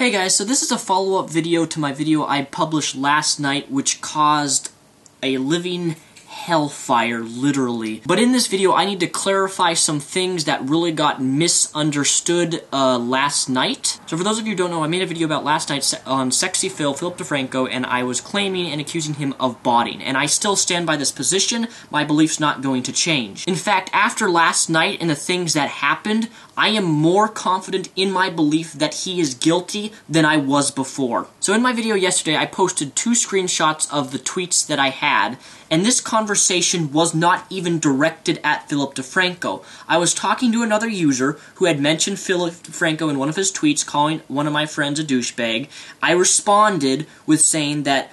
Hey guys, so this is a follow-up video to my video I published last night, which caused a living hellfire, literally. But in this video, I need to clarify some things that really got misunderstood last night. So for those of you who don't know, I made a video about last night on Sexphil, Philip DeFranco, and I was claiming and accusing him of botting. And I still stand by this position. My belief's not going to change. In fact, after last night and the things that happened, I am more confident in my belief that he is guilty than I was before. So in my video yesterday, I posted 2 screenshots of the tweets that I had, and this conversation was not even directed at Philip DeFranco. I was talking to another user who had mentioned Philip DeFranco in one of his tweets, calling one of my friends a douchebag. I responded with saying that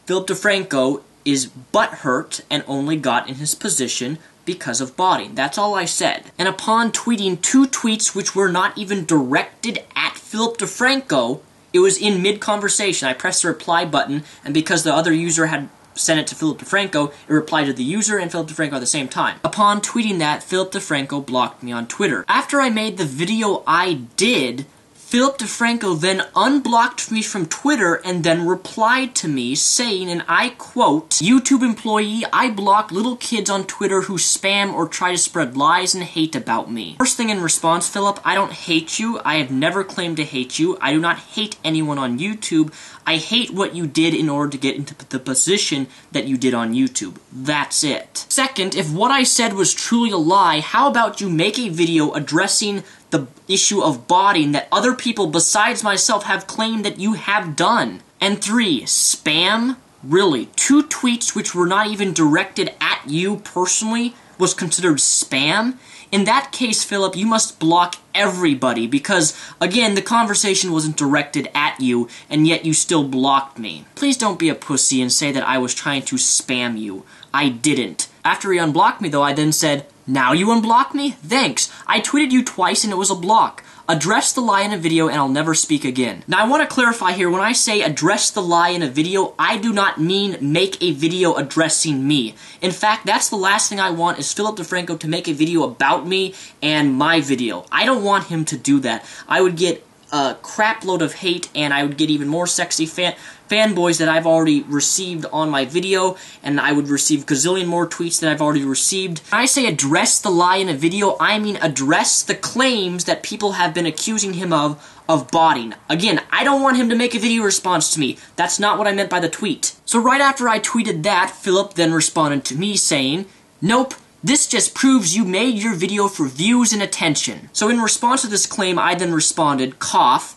Philip DeFranco is butthurt and only got in his position because of botting. That's all I said. And upon tweeting 2 tweets which were not even directed at Philip DeFranco, it was in mid-conversation. I pressed the reply button, and because the other user had sent it to Philip DeFranco, it replied to the user and Philip DeFranco at the same time. Upon tweeting that, Philip DeFranco blocked me on Twitter. After I made the video I did, Philip DeFranco then unblocked me from Twitter and then replied to me saying, and I quote, "YouTube employee, I block little kids on Twitter who spam or try to spread lies and hate about me." First thing in response, Philip, I don't hate you. I have never claimed to hate you. I do not hate anyone on YouTube. I hate what you did in order to get into the position that you did on YouTube. That's it. Second, if what I said was truly a lie, how about you make a video addressing the issue of botting that other people besides myself have claimed that you have done? And 3, spam? Really? 2 tweets which were not even directed at you personally was considered spam? In that case, Philip, you must block everybody because, again, the conversation wasn't directed at you, and yet you still blocked me. Please don't be a pussy and say that I was trying to spam you. I didn't. After he unblocked me, though, I then said, "Now you unblock me? Thanks. I tweeted you twice and it was a block. Address the lie in a video and I'll never speak again." Now, I want to clarify here, when I say address the lie in a video, I do not mean make a video addressing me. In fact, that's the last thing I want is Philip DeFranco to make a video about me and my video. I don't want him to do that. I would get a crap load of hate, and I would get even more sexy fanboys that I've already received on my video, and I would receive gazillion more tweets that I've already received. When I say address the lie in a video, I mean address the claims that people have been accusing him of botting. Again, I don't want him to make a video response to me. That's not what I meant by the tweet. So right after I tweeted that, Philip then responded to me saying, "Nope. This just proves you made your video for views and attention." So in response to this claim, I then responded, cough,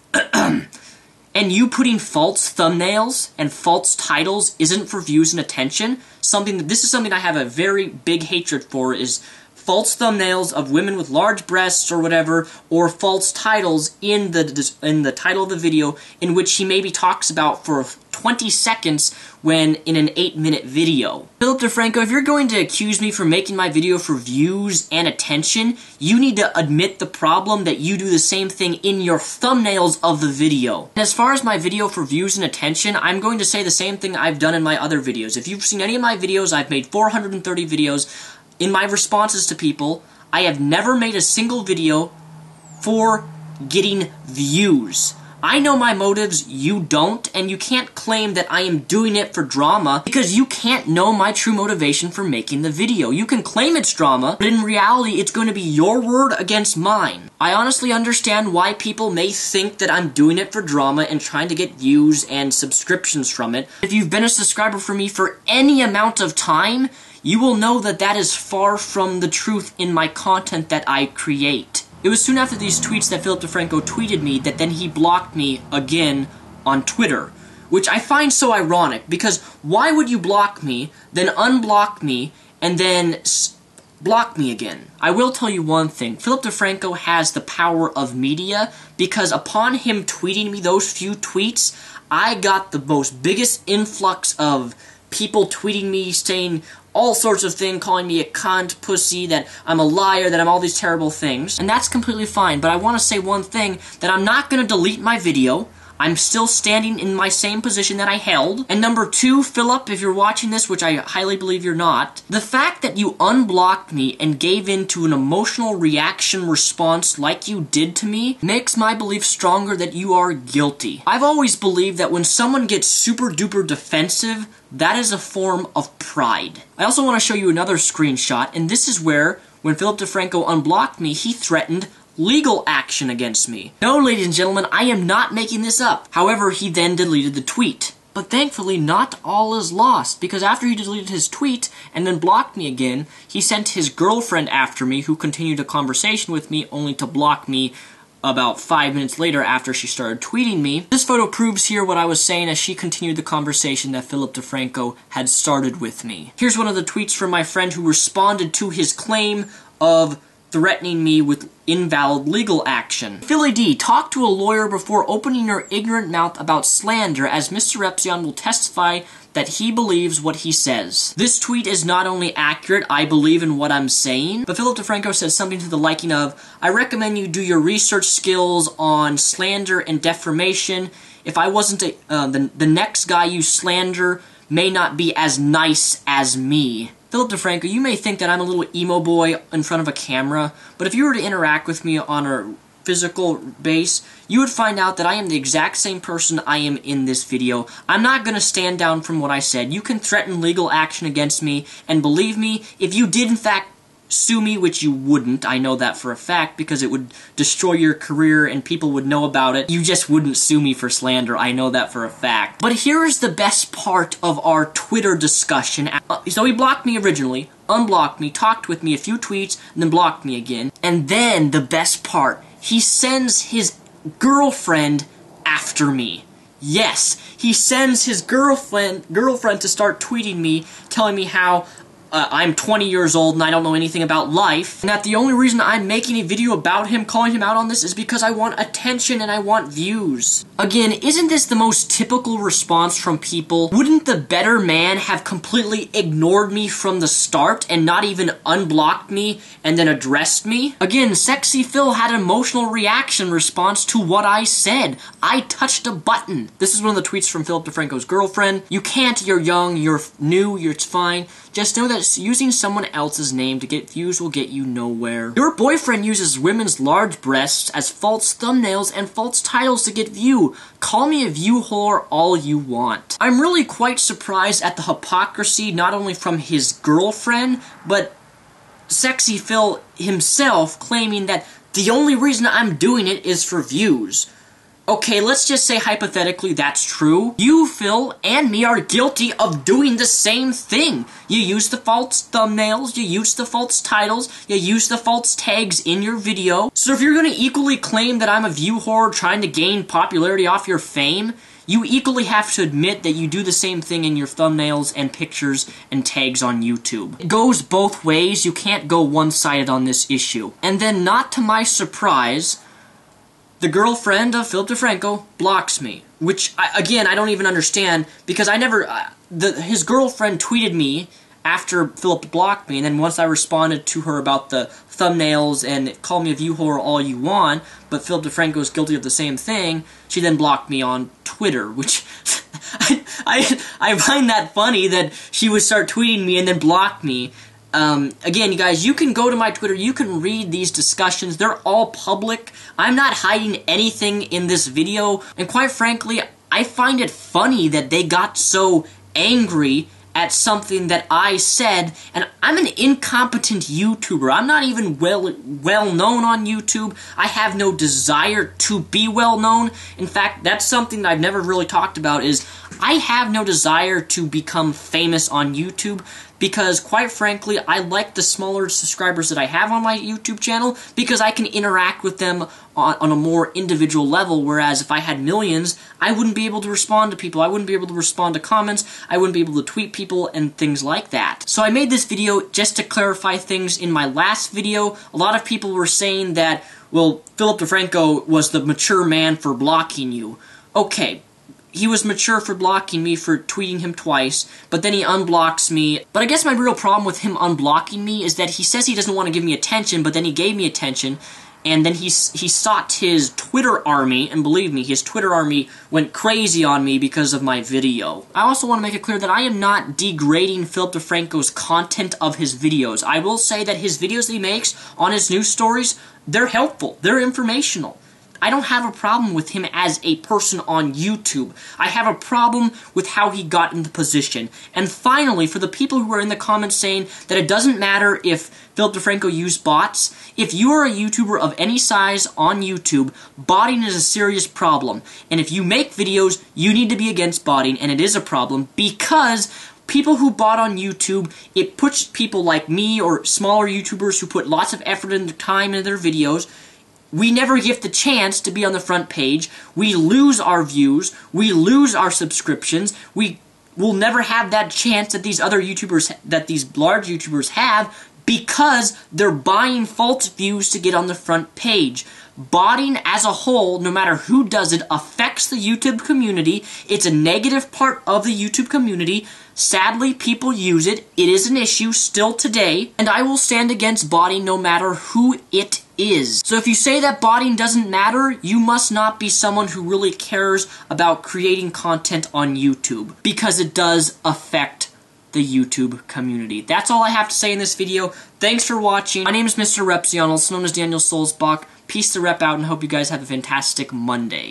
"And you putting false thumbnails and false titles isn't for views and attention?" This is something I have a very big hatred for, is false thumbnails of women with large breasts or whatever, or false titles in the title of the video in which he maybe talks about for 20 seconds when in an 8-minute video. Philip DeFranco, if you're going to accuse me for making my video for views and attention, you need to admit the problem that you do the same thing in your thumbnails of the video. And as far as my video for views and attention, I'm going to say the same thing I've done in my other videos. If you've seen any of my videos, I've made 430 videos. In my responses to people, I have never made a single video for getting views. I know my motives, you don't, and you can't claim that I am doing it for drama because you can't know my true motivation for making the video. You can claim it's drama, but in reality, it's going to be your word against mine. I honestly understand why people may think that I'm doing it for drama and trying to get views and subscriptions from it. If you've been a subscriber for me for any amount of time, you will know that that is far from the truth in my content that I create. It was soon after these tweets that Philip DeFranco tweeted me that then he blocked me again on Twitter, which I find so ironic, because why would you block me, then unblock me, and then block me again? I will tell you one thing. Philip DeFranco has the power of media, because upon him tweeting me those few tweets, I got the biggest influx of people tweeting me saying all sorts of things, calling me a cunt, pussy, that I'm a liar, that I'm all these terrible things. And that's completely fine, but I want to say one thing, that I'm not going to delete my video. I'm still standing in my same position that I held. And number two, Philip, if you're watching this, which I highly believe you're not, the fact that you unblocked me and gave in to an emotional reaction response like you did to me makes my belief stronger that you are guilty. I've always believed that when someone gets super duper defensive, that is a form of pride. I also want to show you another screenshot, and this is where, when Philip DeFranco unblocked me, he threatened legal action against me. No, ladies and gentlemen, I am not making this up. However, he then deleted the tweet. But thankfully, not all is lost, because after he deleted his tweet and then blocked me again, he sent his girlfriend after me, who continued a conversation with me, only to block me about 5 minutes later after she started tweeting me. This photo proves here what I was saying as she continued the conversation that Philip DeFranco had started with me. Here's one of the tweets from my friend who responded to his claim of threatening me with invalid legal action. Philly D, talk to a lawyer before opening your ignorant mouth about slander, as Mr. Repizon will testify that he believes what he says. This tweet is not only accurate, I believe in what I'm saying, but Philip DeFranco says something to the liking of, I recommend you do your research skills on slander and defamation. If I wasn't the next guy you slander may not be as nice as me. Philip DeFranco, you may think that I'm a little emo boy in front of a camera, but if you were to interact with me on a physical base, you would find out that I am the exact same person I am in this video. I'm not going to stand down from what I said. You can threaten legal action against me, and believe me, if you did in fact sue me, which you wouldn't, I know that for a fact, because it would destroy your career and people would know about it. You just wouldn't sue me for slander, I know that for a fact. But here is the best part of our Twitter discussion. So he blocked me originally, unblocked me, talked with me a few tweets, and then blocked me again. And then, the best part, he sends his girlfriend after me. Yes, he sends his girlfriend to start tweeting me, telling me how I'm 20 years old and I don't know anything about life, and that the only reason I'm making a video about him, calling him out on this, is because I want attention and I want views. Again, isn't this the most typical response from people? Wouldn't the better man have completely ignored me from the start and not even unblocked me and then addressed me? Again, Sexphil had an emotional reaction response to what I said. I touched a button. This is one of the tweets from Philip DeFranco's girlfriend. You can't, you're young, you're new, it's fine. Just know that using someone else's name to get views will get you nowhere. Your boyfriend uses women's large breasts as false thumbnails and false titles to get view. Call me a view whore all you want. I'm really quite surprised at the hypocrisy not only from his girlfriend, but Sexphil himself claiming that the only reason I'm doing it is for views. Okay, let's just say hypothetically that's true. You, Phil, and me are guilty of doing the same thing. You use the false thumbnails, you use the false titles, you use the false tags in your video. So if you're gonna equally claim that I'm a view whore trying to gain popularity off your fame, you equally have to admit that you do the same thing in your thumbnails and pictures and tags on YouTube. It goes both ways, you can't go one-sided on this issue. And then, not to my surprise, the girlfriend of Philip DeFranco blocks me, which, again, I don't even understand, because I never, his girlfriend tweeted me after Philip blocked me, and then once I responded to her about the thumbnails and call me a view whore all you want, but Philip DeFranco is guilty of the same thing, she then blocked me on Twitter, which I find that funny that she would start tweeting me and then block me. Again, you guys, you can go to my Twitter, you can read these discussions, they're all public. I'm not hiding anything in this video, and quite frankly, I find it funny that they got so angry at something that I said, and I'm an incompetent YouTuber. I'm not even well known on YouTube. I have no desire to be well known. In fact, that's something that I've never really talked about, is I have no desire to become famous on YouTube, because quite frankly, I like the smaller subscribers that I have on my YouTube channel, because I can interact with them on a more individual level, whereas if I had millions, I wouldn't be able to respond to people, I wouldn't be able to respond to comments, I wouldn't be able to tweet people, and things like that. So I made this video just to clarify things. In my last video, a lot of people were saying that, well, Philip DeFranco was the mature man for blocking you. Okay. He was mature for blocking me for tweeting him twice, but then he unblocks me. But I guess my real problem with him unblocking me is that he says he doesn't want to give me attention, but then he gave me attention. and then he sought his Twitter army, and believe me, his Twitter army went crazy on me because of my video. I also want to make it clear that I am not degrading Philip DeFranco's content of his videos. I will say that his videos that he makes on his news stories, they're helpful, they're informational. I don't have a problem with him as a person on YouTube. I have a problem with how he got in the position. And finally, for the people who are in the comments saying that it doesn't matter if Philip DeFranco used bots, if you are a YouTuber of any size on YouTube, botting is a serious problem. And if you make videos, you need to be against botting, and it is a problem because people who bot on YouTube, it puts people like me or smaller YouTubers who put lots of effort and time into their videos. We never get the chance to be on the front page. We lose our views. We lose our subscriptions. We will never have that chance that these other YouTubers, that these large YouTubers have, because they're buying false views to get on the front page. Botting as a whole, no matter who does it, affects the YouTube community. It's a negative part of the YouTube community. Sadly, people use it. It is an issue still today, and I will stand against botting no matter who it is. So if you say that botting doesn't matter, you must not be someone who really cares about creating content on YouTube, because it does affect the YouTube community. That's all I have to say in this video. Thanks for watching. My name is Mr. Repizon, also known as Daniel Soulsbach. Peace to Rep out, and hope you guys have a fantastic Monday.